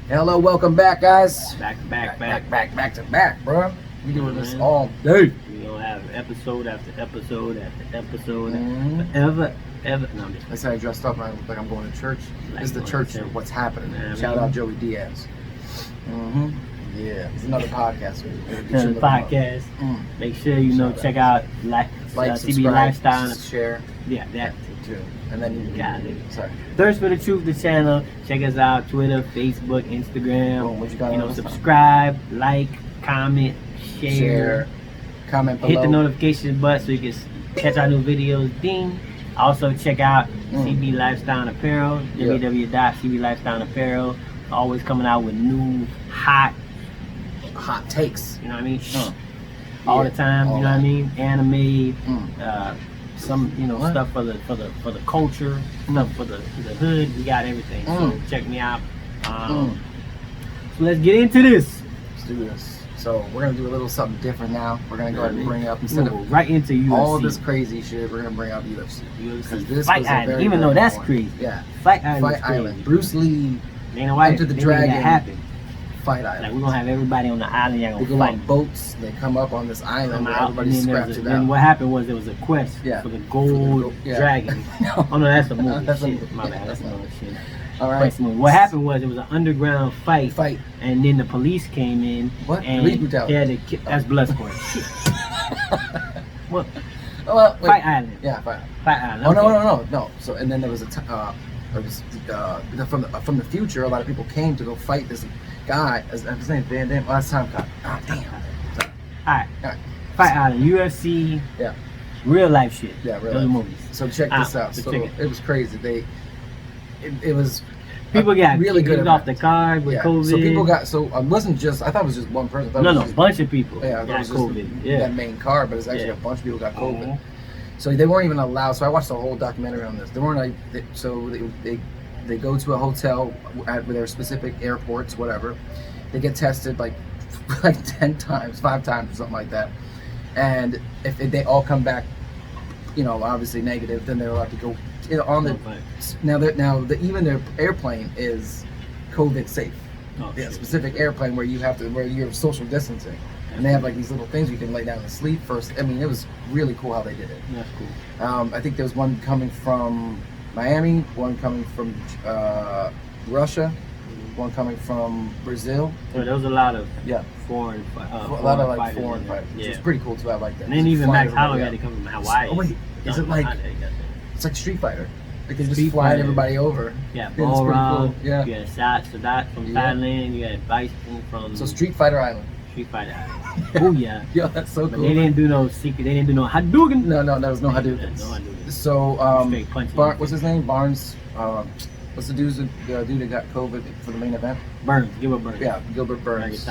Hello, welcome back, guys. Back to back, bro. We doing this all day. We gonna have episode after episode after episode, Mm-hmm. ever. No, I'm just. That's how I dressed up. I look like I'm going to church. Like This is the church of what's happening. Yeah, Shout out Joey Diaz. Mm-hmm. Yeah, it's another podcast. Another podcast. Make sure check out like, CB subscribe, Lifestyle. share. Yeah, that too. And then you got it. Sorry. Thirst for the Truth, the channel. Check us out: Twitter, Facebook, Instagram. Boom, what you got subscribe, like, comment, share, comment below. hit the notification button so you can catch our new videos. Ding. Also check out CB Lifestyle Apparel. www.CB Lifestyle Apparel. Always coming out with new hot takes. You know what I mean? All the time. You know what I mean? Anime. Some stuff for the culture, stuff for the hood. We got everything. So check me out. So let's get into this. Let's do this. So we're gonna do a little something different now. We're gonna go ahead and bring up instead of right into UFC. All this crazy shit. We're gonna bring up UFC. Because this Fight was Island, very, even very though that's important. crazy. Yeah. Fight Island. Fight Island. Bruce Lee. Dana White Enter the Dragon. That happen. Fight Island. Like we're gonna have everybody on the island. Y'all They gonna go fight. on boats. They come up on this island where Out, everybody's scrapped it then out. what happened was there was a quest for the gold dragon. No. Oh no, that's a movie. That's shit. My bad. That's another shit. All right. What happened was it was an underground fight, and then the police came in. What? And Police brutality. Yeah, that's blood sport. What? Well, wait. Fight Island. Yeah, Fight Island. Fight Island. Oh no. So and then there was from the future. A lot of people came to go fight this guy. His name Van Damme. Last time cop. Ah, damn. Sorry. All right. Fight Island. UFC. Yeah. Real life shit. Yeah, real life movies. So check this out. So it was crazy. It was people got really good off the card with COVID. So people got it wasn't just. I thought it was just one person. No, a bunch of people. Yeah, got COVID. That main card, but it's actually a bunch of people got COVID. So they weren't even allowed. So I watched the whole documentary on this. They weren't they go to a hotel at their specific airports, whatever. They get tested like 10 times, 5 times, or something like that. And if they all come back, obviously negative, then they're allowed to go on the. Even their airplane is COVID safe. Specific airplane where you have social distancing, and they have like these little things you can lay down and sleep first. I mean, it was really cool how they did it. That's cool. I think there was one coming from Miami, one coming from Russia, one coming from Brazil. So there was a lot of foreign fighters, which is pretty cool too. I like that. And then even Max Holloway had to come from Hawaii. Oh wait, is it like it's like Street Fighter? Like they just flying everybody over. Yeah, Ballroom. Cool. Yeah. You had Sadat from Thailand. You had Bison from. So Street Fighter Island. Street Fighter Island. Oh yeah. Yeah, that's so cool. But they didn't do no secret. They didn't do no Hadouken. No, there was no Hadouken. So what's his name? Barnes. What's the dude that got COVID for the main event? Gilbert Burns. Yeah, Gilbert Burns.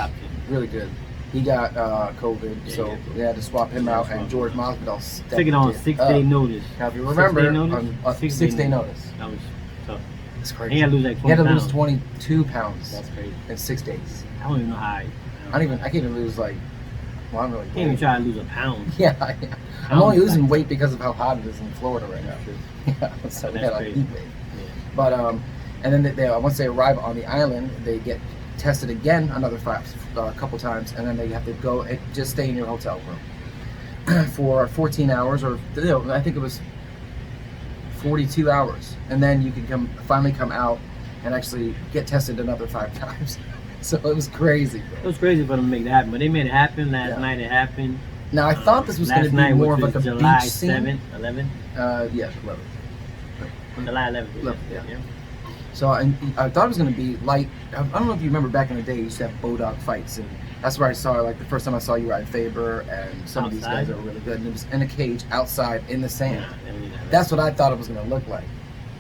Really good. He got COVID, so they had to swap him out, and George Masvidal took it on 6-day notice. Now, if you remember, 6-day notice. That was tough. It's crazy. He had to lose like 20 pounds. He had to lose 22 pounds. That's crazy. In 6 days. I don't even know how. I can't even lose like. Well, I'm really. Can't even try to lose a pound. Yeah. I'm only losing weight because of how hot it is in Florida right now. Yeah, so we had like heat wave. But and then they once they arrive on the island, they get tested again another couple times, and then they have to go and just stay in your hotel room for 14 hours, or I think it was 42 hours, and then you can finally come out and actually get tested another 5 times. So it was crazy. Bro. It was crazy for them to make that happen, but they made it happen last night. It happened. Now I thought this was going to be more of like a July beach scene. 7th, 11th. Yeah, 11th. July 11th. Yeah. So I thought it was going to be like, I don't know if you remember back in the day, you used to have Bodog fights, and that's where I saw like the first time I saw Uriah Faber and some of these guys that were really good, and it was in a cage outside in the sand. That's what I thought it was going to look like.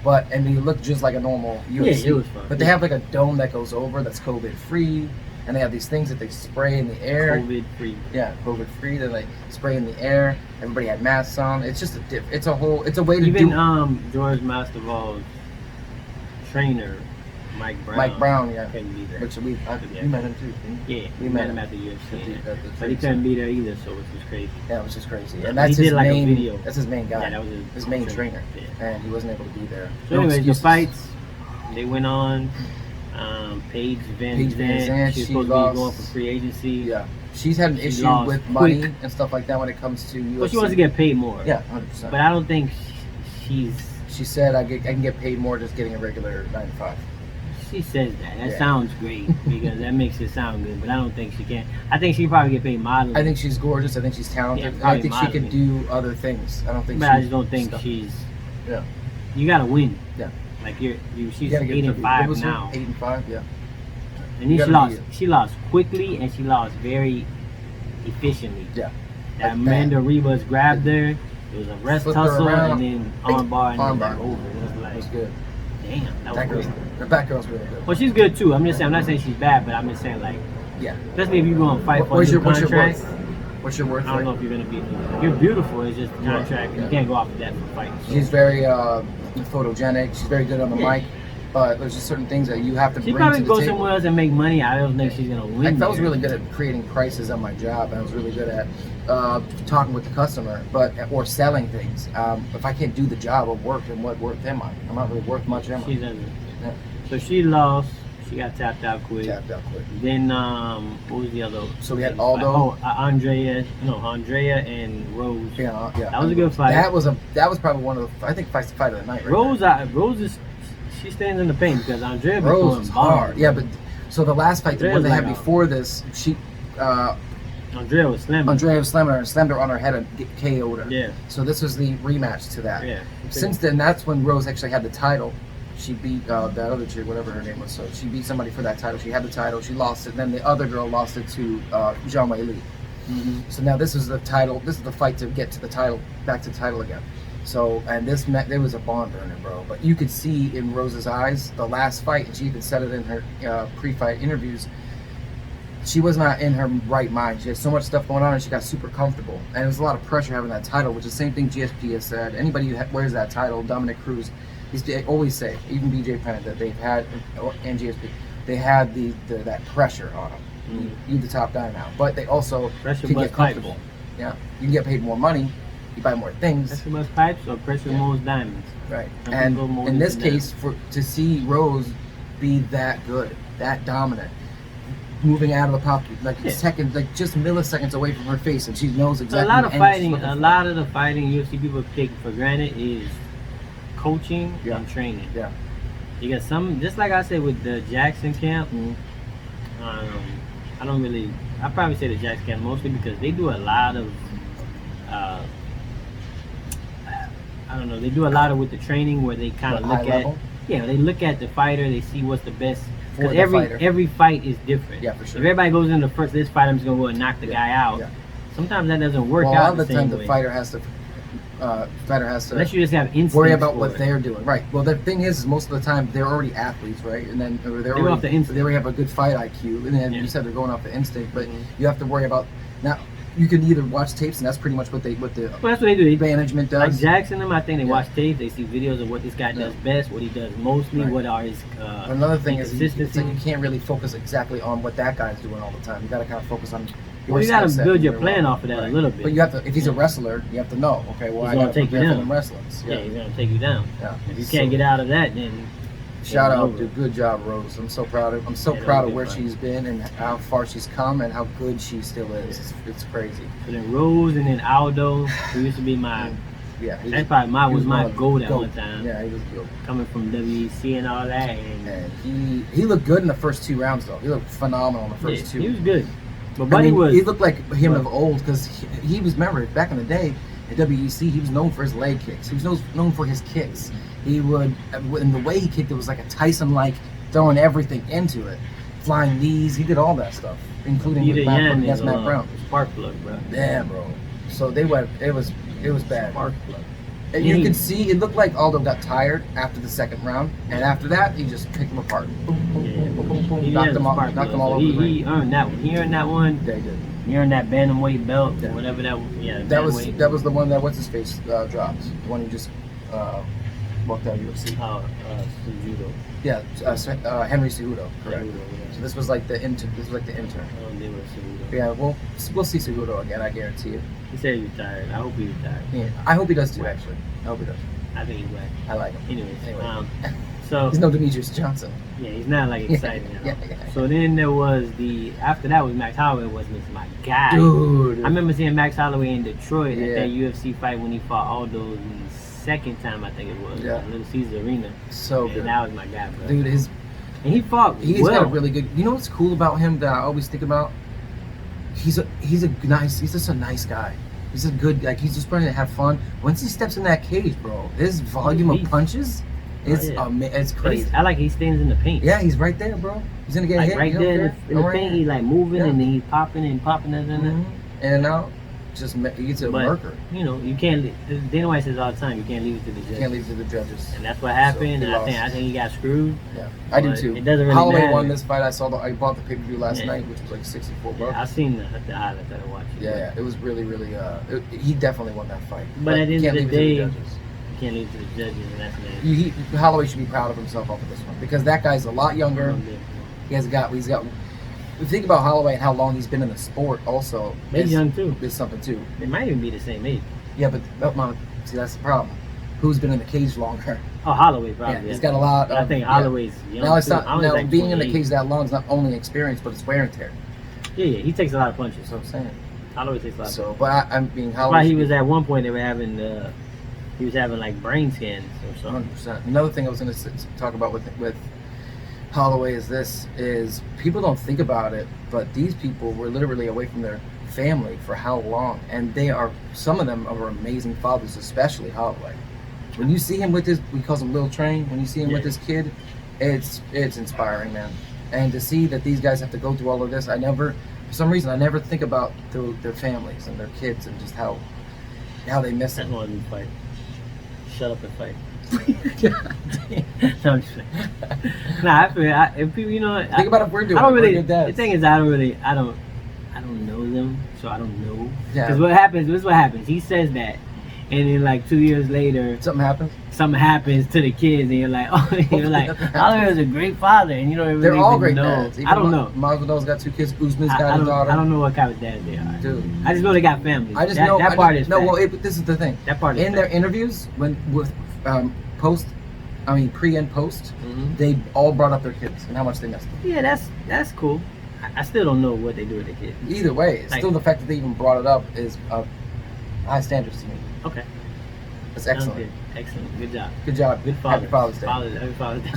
But and you look just like a normal UFC. Yeah, it was fun. But they have like a dome that goes over that's COVID free, and they have these things that they spray in the air. COVID free. Yeah, COVID free. They like spray in the air. Everybody had masks on. It's just it's a way to even George Masvidal's trainer Mike Brown, yeah. couldn't be there. Which we met him too. Yeah, we met him at the UFC. But he couldn't be there either, so which was crazy. Yeah, it was just crazy. And that's his main. A video. That's his main guy. Yeah, that was his main trainer, and he wasn't able to be there. So anyways, the fights they went on. Paige Van Zandt, she's supposed to be going for free agency. Yeah, she's had an issue with money and stuff like that when it comes to UFC. But she wants to get paid more. Yeah, 100%. But I don't think she's. She said I can get paid more just getting a regular 9 to 5. She says that. That sounds great because that makes it sound good. But I don't think she can. I think she probably get paid modeling. I think she's gorgeous. I think she's talented. Yeah, I think modeling. she can do other things. I don't think. But I just don't think she's. Yeah. You gotta win. Yeah. Like she's 8-5 now. 8-5, yeah. And then she lost quickly and she lost very efficiently. Yeah. That Amanda Ribas grabbed her. It was a wrist tussle and then armbar and then over. It was good. Damn, that was good. The back girl's really good. Well, she's good too. I'm just saying. I'm not saying she's bad, but I'm just saying like. Yeah. Especially if you go and fight for a contract. What's your worth? I don't know if you're gonna be. You're beautiful. It's just the contract. You can't go off of that for fighting. So. She's very photogenic. She's very good on the mic. But there's just certain things that you have to bring to the table. She probably go somewhere else and make money. I don't think she's gonna win. I was really good at creating prices on my job, and I was really good at talking with the customer, or selling things. If I can't do the job of work, then what worth am I? I'm not really worth much, am I? She doesn't. Yeah. So she lost. She got tapped out quick. Then what was the other? So we had Aldo. Andrea and Rose. Yeah. That was a good fight. That was probably one of the fight of the night. Right Rose is. She stands in the paint because Andrea Rose was hard. Yeah, but so the last fight, the one they had before this, Andrea was slamming. Her and slammed her on her head and KO'd her. Yeah. So this was the rematch to that. Yeah. Since then, that's when Rose actually had the title. She beat that other chick, whatever her name was. So she beat somebody for that title. She had the title. She lost it. And then the other girl lost it to Zhang Weili. Mm-hmm. So now this is the title. This is the fight to get to the title, back to the title again. So, and there was a barn burner, bro. But you could see in Rose's eyes, the last fight, and she even said it in her pre-fight interviews, she was not in her right mind. She had so much stuff going on, and she got super comfortable. And there was a lot of pressure having that title, which is the same thing GSP has said. Anybody who wears that title, Dominic Cruz, they always say, even BJ Penn, that they've had, and GSP, they had that pressure on them. Mm-hmm. You're the top guy now. But they also can get comfortable. Pipes. Yeah, you can get paid more money. You buy more things. Pressure most pipes or pressure most diamonds. Right. And in this case, to see Rose be that good, that dominant, moving out of the pocket, seconds, like just milliseconds away from her face, and she knows exactly. A lot of the fighting UFC people take for granted is coaching and training. Yeah. You got some, just like I said with the Jackson camp. Mm-hmm. I probably say the Jackson camp mostly because they do a lot of. I don't know. They do a lot of with the training where they kind of look at, they look at the fighter. They see what's the best. Because every fight is different. Yeah, for sure. If everybody goes into this fight, I'm just gonna go and knock the guy out. Yeah. Sometimes that doesn't work out. A lot of the time, the fighter has to. Unless you just have instincts. Worry about what they're doing, right? Well, the thing is most of the time they're already athletes, right? And then they already have a good fight IQ, and then you said they're going off the instinct, but you have to worry about now. You can either watch tapes, and that's pretty much what the that's what they do. Management does. Like Jackson, I think they watch tapes. They see videos of what this guy does best, what he does mostly, what are his. Another thing is it's like you can't really focus exactly on what that guy's doing all the time. You got to kind of focus on. You got to build your plan off of that a little bit. But you have to. If he's a wrestler, you have to know. Okay, well, he's gonna take you down. Wrestling. Yeah, he's gonna take you down. Yeah. If you can't get out of that, then. Shout out, dude. Good job, Rose. I'm so proud of. I'm so proud of where she's been and how far she's come and how good she still is. It's crazy. And then Rose and then Aldo, who used to be my. Yeah. That's probably my goal at one time. Yeah, he was good. Coming from WEC and all that, and he looked good in the first 2 rounds though. He looked phenomenal in the first 2. He was good. But Buddy he looked like him of old because he was, remember, back in the day at WEC, he was known for his leg kicks. He was known for his kicks. He would, and the way he kicked it was like a Tyson-like, throwing everything into it. Flying knees, he did all that stuff, including with against Matt Brown. Spark plug, bro. Yeah, bro. So they went, it was bad. Spark plug. And you could see, it looked like Aldo got tired after the second round, and after that, he just picked him apart. Boom, boom, boom, boom, boom, knocked them all over the ring. He earned that one. He earned that one. Yeah, he did. He earned that bantamweight belt, whatever that was. Yeah, that was the one that what's-his-face dropped. The one he just walked out of UFC. Cejudo. Yeah, Henry Cejudo. Correct. Yeah, So this was like the intern. This was like the intern. they were Cejudo. Yeah, well, we'll see Cejudo again. I guarantee you. He said he retired. I hope he retired. Yeah, I hope he does too. Actually, I hope he does. I think he's black. I like him. Anyways, Anyway. so He's no Demetrius Johnson. yeah, he's not like exciting at all. Yeah. So then there was after that was Max Holloway was my guy. Dude. I remember seeing Max Holloway in Detroit Yeah. at that UFC fight when he fought Aldo the second time I think it was. Yeah. At Little Caesar Arena. So And good. that was my guy, bro. Dude, and he fought he's well. got a really good. You know what's cool about him that I always think about? He's just a nice guy. He's a good, like, he's just trying to have fun. Once he steps in that cage, bro, his volume of punches is it's crazy. I like he stands in the paint. Yeah, he's right there, bro. He's gonna get Like hit. right there in the paint, he's like moving and then he's popping and popping and then. And now, just he's a murker. You know, you can't. Dana White says all the time, you can't leave it to the judges. You can't leave it to the judges. And that's what happened. So and I think he got screwed. Yeah, I do But too. It doesn't really Holloway matter. won this fight. I bought the pay-per-view last night, which was like $64. Yeah, I seen the highlights that I watched. Yeah, it was really, really. He definitely won that fight. But at the end of the day, you you can't leave it to the judges, and that's the Holloway should be proud of himself off of this one because that guy's a lot younger. He's got. If you think about Holloway and how long he's been in the sport, also, He's young too. There's something too. They might even be the same age. Yeah, but see, that's the problem. Who's been in the cage longer? Oh, Holloway probably. Yeah, he's got a lot. I think Holloway's young. Now it's too. not. I was Now like being in the 28. cage that long is not only experience, but it's wear and tear. Yeah, he takes a lot of punches. That's what I'm saying. Holloway takes a lot. So, but I mean, That's Holloway. why he was at one point. They were having he was having like brain scans or something. 100%. Another thing I was going to talk about with Holloway is people don't think about it, but these people were literally away from their family for how long, and some of them are amazing fathers, especially Holloway. When you see him with we calls him Lil Train. When you see him with his kid, it's inspiring, man. And to see that these guys have to go through all of this, for some reason, I never think about their families and their kids and just how they miss That's them. why we fight. Shut up and fight. No, I'm just saying. Nah, if people, Think about if we're doing. I don't it. really. We're good The dads. thing is, I don't know them, so I don't know. Yeah. Because this is what happens. He says that, and then like 2 years later, Something happens. something happens to the kids, and you're like, Oliver is a great father, and you don't really They're all great know. dads. I don't know. Masvidal's got 2 kids. Usman's I got a daughter. don't know what kind of dads they are. Dude. I just know they got families. I just that, know that part is no. fact. Well, this is the thing. That part is in their fact. interviews pre and post, Mhm. they all brought up their kids and how much they missed them. Yeah, that's cool. I still don't know what they do with their kids. Either way, it's Like- still the fact that they even brought it up is high standards to me. Okay. That's Sounds excellent. good. Excellent. Good job. Good job. Good father. Happy Father's Day. Happy Father's Day.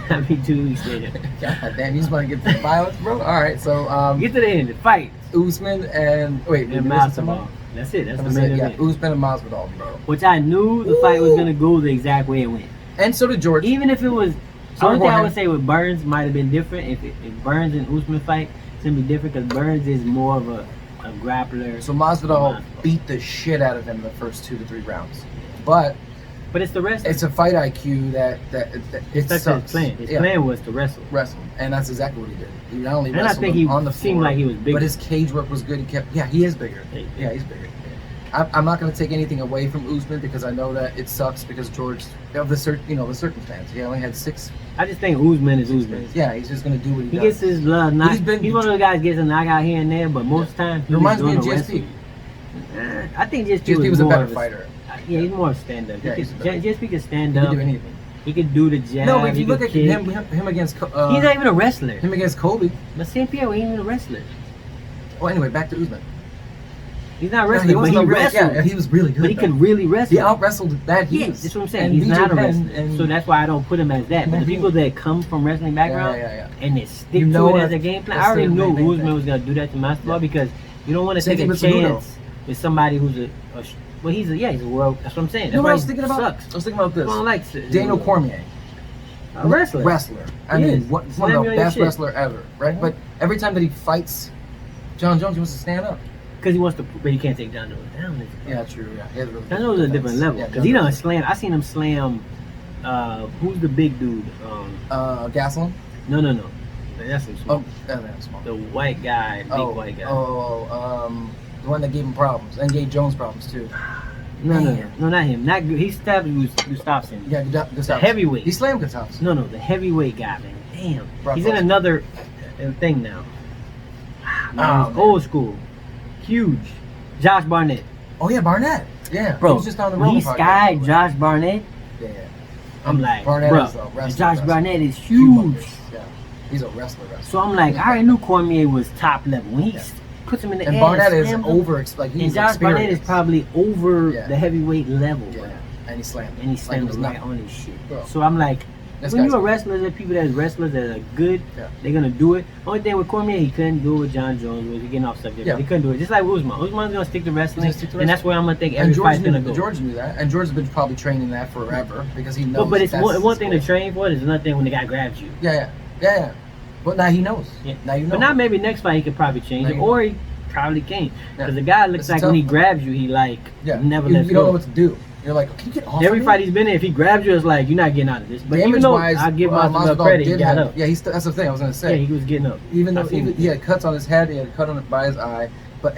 Happy 2 weeks later. God damn, you just want to get to the violence, bro? All right, so Get to the end. The fight. Usman and wait, And did we listen to Masvidal. him? That's it. That's That the was main it, yeah, event. Usman and Masvidal, bro. Which I knew the fight was gonna go the exact way it went. And so did George. Even if it was, So only thing I Jorge. would say with Burns might have been different. If Burns and Usman fight, it's gonna be different because Burns is more of a grappler. So Masvidal beat the shit out of him the first 2 to 3 rounds, but But it's the wrestling. it's a fight IQ that it That's sucks. his plan. His Yeah. plan was to wrestle. Wrestle, and that's exactly what he did. He not only And I wrestled think him he on the seemed floor, like he was bigger. but his cage work was good. He is bigger. Yeah, he's bigger. I'm not going to take anything away from Usman because I know that it sucks because George of the circumstance. He only had 6. I just think Usman is Usman. Yeah, he's just going to do what he He does. gets his blood knocked. He's been- He's one of those guys that gets a knockout here and there, but most times he's Reminds me doing of the GSP. wrestling. I think GSP was a more better of fighter. Yeah, he's more of stand up. Yeah, he's better. GSP can stand He up. can do anything. He could do the jab. No, but if he you look could at kick. him against He's not even a wrestler. him against Kobe. But St. Pierre ain't even a wrestler. Well, anyway, back to Usman. He's not Yeah, wrestling, but he wasn't a wrestled. Yeah, he was really good. But he though. could really wrestle. He out wrestled that huge. Yeah, that's what I'm saying. And He's BJ not a Penn wrestler. and- So that's why I don't put him as that. But the Mhm. people that come from wrestling background Yeah. and they stick You to know it as it. a game plan, That's I already their knew main Usman thing. was going to do that to Masvidal Yeah. because you don't want to Same take thing a with Cejudo. chance with somebody who's well, he's a world. That's what I'm saying. You know That's what why I was he thinking about? sucks. I was thinking about this. I don't like Daniel Cormier. a wrestler. I He mean, is. one of Slam the you on your best shit. wrestler ever, right? Mhm. But every time that he fights John Jones, he wants to stand up. Because he wants to, but you can't take John Jones down. Yeah, true. Yeah, he has a really John good Jones is a defense. different level. Yeah, Because John he done Jones. slam. I seen him slam. Who's the big dude? Gasolin. No. That's him small. Oh, that's small. The white guy, big white guy. the one that gave him problems and gave Jones problems too. No, not him. Not good. He stabbed Gustafsson. Yeah, The heavyweight. He slammed Gustafsson. No, the heavyweight guy, man. Damn. Brock He's in Lesnar. another thing now. Man. Old school. Huge. Josh Barnett. Oh yeah, Barnett. Yeah, Bro, he was just on the when he Roman podcast. skied Josh Barnett, Yeah. I'm like, Barnett bro, is a wrestler, Josh wrestler. Barnett is huge. Yeah, he's a wrestler. So I'm like, I already knew Cormier was top level. When he puts him in the And air, Barnett is slams him, over, like he's and Josh Barnett is probably over the heavyweight level, bro. Yeah, and he slammed him. And he slammed like him right nothing. on his shit. Bro. So I'm like, This when guy's you're a wrestler, there's people that's wrestlers that are good, they're gonna do it. Only thing with Cormier, he couldn't do it with John Jones. Was he getting off subject? Yeah. He couldn't do it. Just like Usman. Usman's gonna stick to wrestling, Just stick to and that's where I'm gonna think every fight's gonna go. George knew that, and George has been probably training that forever because he knows. But it's that's one thing his to train for. It's another thing when the guy grabs you. Yeah. But now he knows. Yeah. Now you know. But now maybe next fight he could probably change Now it, you know. or he probably can't. Yeah. Because the guy looks It's like tough. when he grabs you, he like never lets You don't know go. what to do. You're like, can you get off? Every of me? fight he's been in, if he grabs you, it's like you're not getting out of this. But even though Damage-wise, I give Masvidal Masvidal credit, he did got have- up. Yeah, that's the thing I was gonna say. Yeah, he was getting up. Even though I seen it. he had cuts on his head, he had a cut on it by his eye, but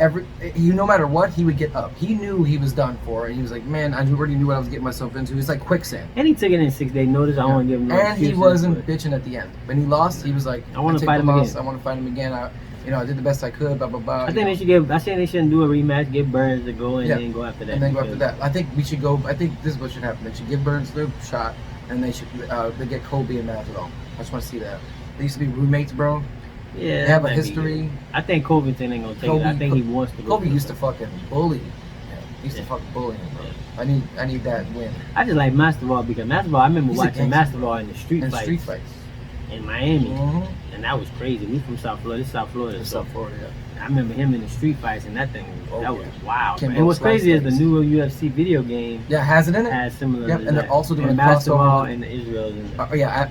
no matter what, he would get up. He knew he was done for, and he was like, man, I already knew what I was getting myself into. He's like quicksand. And he took it in 6 day notice. I don't want to give him no And he excuses, wasn't but- bitching at the end. When he lost, he was like, I wanna take fight the him loss. again. I want to fight him again. I did the best I could. Blah blah blah. I think they should give. I think they shouldn't do a rematch. Give Burns to go and Yeah. then go after that. And then go after because- that. I think we should go. I think this is what should happen. They should give Burns the shot, and they should they get Kobe and Masvidal. I just want to see that. They used to be roommates, bro. Yeah, They have a that might be history. good. I think Covington ain't gonna take it. I think he wants to go. Kobe for used it. to fucking bully. He used to fucking bully him, bro. I need that win. I just like Masvidal because Masvidal. I remember He's a watching gangster. Masvidal in the street And fights street fights. in Miami, Mm-hmm. and that was crazy. We from South Florida. This is South Florida. In So South Florida, yeah. I remember him in the street fights, and that thing that was wild. Kimbo And what's crazy is the slice new UFC video game Yeah, has it in it? has similar. Yep, to and they're that. also doing and a crossover basketball with- and Israel. And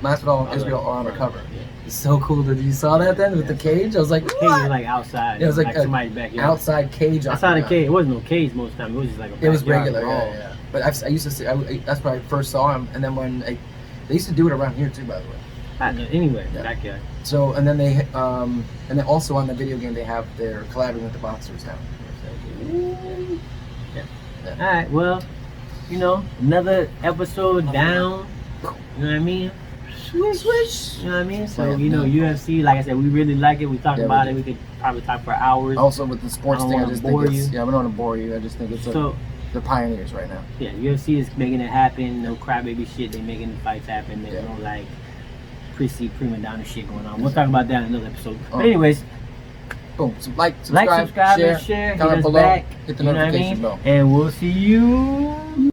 Masvidal and Israel are undercover. Yeah. It's so cool that you saw that then with the cage. I was like, Cage what? was like outside. It was like a somebody's backyard. outside cage. Outside the octagon. cage. It wasn't no cage most of the time. It was just like a It was backyard regular, brawl. yeah. But I used to see. That's where I first saw him, and then they used to do it around here too, by the way. I know. Anyway, Yeah. backyard. So and then also on the video game they're collaborating with the boxers now. All right. Well, another episode down. You know what I mean? Switch. You know what I mean? So, Yeah. UFC, like I said, we really like it. We talked Yeah, about we it. We could probably talk for hours. Also with the sports I don't thing, I wanna just bore think it's you. I don't want to bore you. I just think it's So, the pioneers right now. yeah, UFC is making it happen. No crybaby shit. They making the fights happen. There's Yeah. no, like, prima donna shit going on. We'll talk about that in another episode. Oh. But anyways, Boom. So like, subscribe, subscribe, and share. Hit comment us below. back. Hit the You know what I notification mean? bell. And we'll see you